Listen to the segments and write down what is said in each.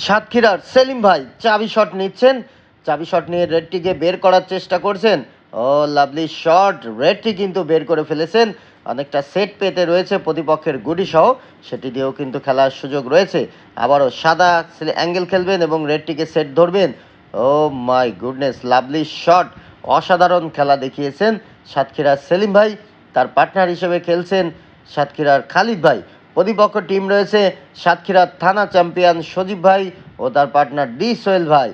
সাতক্ষীরার সেলিম ভাই চাবি শট নিচ্ছেন, চাবি শট নিয়ে রেডটিকে বের করার চেষ্টা করছেন। ও লাভলি শট, রেডটি কিন্তু বের করে ফেলেছেন। অনেকটা সেট পেতে রয়েছে প্রতিপক্ষের গুটি সহ, সেটি দিয়েও কিন্তু খেলার সুযোগ রয়েছে। আবারও সাদা অ্যাঙ্গেল খেলবেন এবং রেডটিকে সেট ধরবেন। ও মাই গুডনেস, লাভলি শট, অসাধারণ খেলা দেখিয়েছেন সাতক্ষীরার সেলিম ভাই। তার পার্টনার হিসেবে খেলছেন সাতক্ষীরার খালিদ ভাই। প্রতিপক্ষ টিম রয়েছে সাতক্ষীরার থানা চ্যাম্পিয়ন সজীব ভাই ও তার পার্টনার ডি সোহেল ভাই।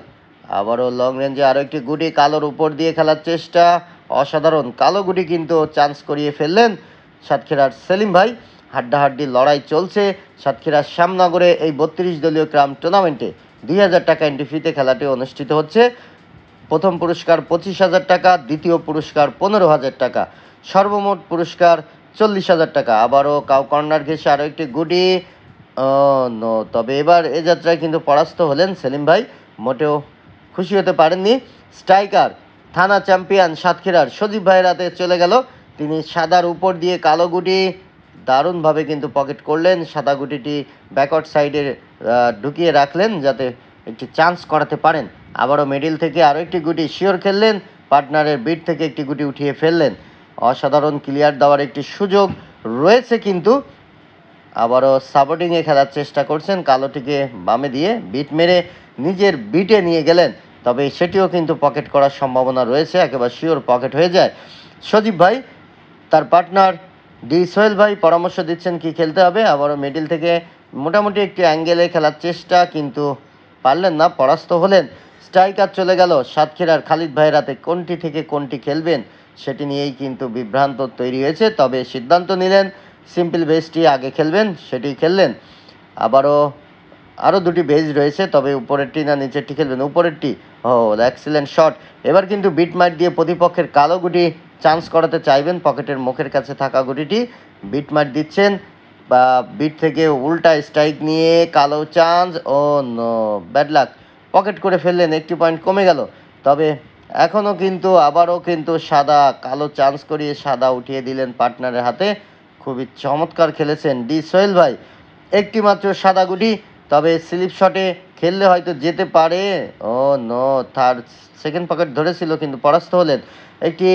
আবারও লং রেঞ্জে আরও একটি গুটি কালোর উপর দিয়ে খেলার চেষ্টা, অসাধারণ, কালো গুটি কিন্তু চান্স করিয়ে ফেললেন সাতক্ষীরার সেলিম ভাই। হাড্ডাহাড্ডি লড়াই চলছে সাতক্ষীরার শ্যামনগরে এই 32 দলীয় ক্রাম টুর্নামেন্টে। 2000 টাকা এন্ট্রি ফিতে খেলাটি অনুষ্ঠিত হচ্ছে। প্রথম পুরস্কার 25,000 টাকা, দ্বিতীয় পুরস্কার 15,000 টাকা, সর্বমোট পুরস্কার 40,000 টাকা। আবারও কাউ কর্নার ঘেঁষে আরও একটি গুটি, নো, তবে এবার এ যাত্রায় কিন্তু পরাস্ত হলেন সেলিম ভাই, মোটেও খুশি হতে পারেননি। স্ট্রাইকার থানা চ্যাম্পিয়ন সাতক্ষীরার সজীব ভাইয়ের হাতে চলে গেল। তিনি সাদার উপর দিয়ে কালো গুটি দারুণভাবে কিন্তু পকেট করলেন। সাদা গুটিটি ব্যাকওয়ার্ড সাইডে ঢুকিয়ে রাখলেন যাতে একটি চান্স করাতে পারেন। আবারও মিডিল থেকে আরও একটি গুটি শিওর খেললেন, পার্টনারের বিট থেকে একটি গুটি উঠিয়ে ফেললেন। অসাধারণ ক্লিয়ার দেওয়ার একটি সুযোগ রয়েছে, কিন্তু আবারও সাপোর্টিংয়ে খেলার চেষ্টা করছেন, কালোটিকে বামে দিয়ে বিট মেরে নিজের বিটে নিয়ে গেলেন, তবে সেটিও কিন্তু পকেট করার সম্ভাবনা রয়েছে, একেবারে শিওর পকেট হয়ে যায়। সজীব ভাই তার পার্টনার ডি সোহেল ভাই পরামর্শ দিচ্ছেন কি খেলতে হবে। আবারও মিডিল থেকে মোটামুটি একটি অ্যাঙ্গেলে খেলার চেষ্টা, কিন্তু পারলেন না, পরাস্ত হলেন। স্ট্রাইকার চলে গেল সাতক্ষীরার খালিদ ভাইয়ের হাতে। কোনটি থেকে কোনটি খেলবেন সেটি নিয়েই কিন্তু বিভ্রান্ত তৈরি হয়েছে, তবে সিদ্ধান্ত নিলেন সিম্পল বেসটি আগে খেলবেন, সেটি খেললেন। আরও দুটি বেজ রয়েছে, তবে উপরেরটি না নিচেরটি খেলবেন? উপরেরটি। ও এক্সিলেন্ট শট। এবার কিন্তু বিট মাইট দিয়ে প্রতিপক্ষের কালো গুটি চান্স করাতে চাইবেন, পকেটের মুখের কাছে থাকা গুটিটি বিট মাইট দিচ্ছেন, বা বিট থেকে উল্টা স্ট্রাইক নিয়ে কালো চান্স। ও নো, ব্যাড লাক, পকেট করে ফেললেন, একটি পয়েন্ট কমে গেল। তবে এখনও কিন্তু আবারও কিন্তু সাদা কালো চান্স করিয়ে সাদা উঠিয়ে দিলেন পার্টনারের হাতে। খুবই চমৎকার খেলেছেন ডি সোহেল ভাই। একটি মাত্র সাদা গুটি, তবে স্লিপ শটে খেললে হয়তো যেতে পারে। ও নো, সেকেন্ড পকেট ধরেছিল কিন্তু পরাস্ত হলেন। একটি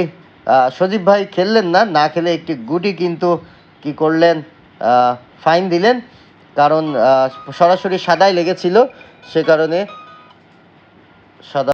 সজীব ভাই খেললেন না, না খেলে একটি গুটি কিন্তু কি করলেন, ফাইন দিলেন, কারণ সরাসরি সাদায় লেগেছিল, সে কারণে সাদা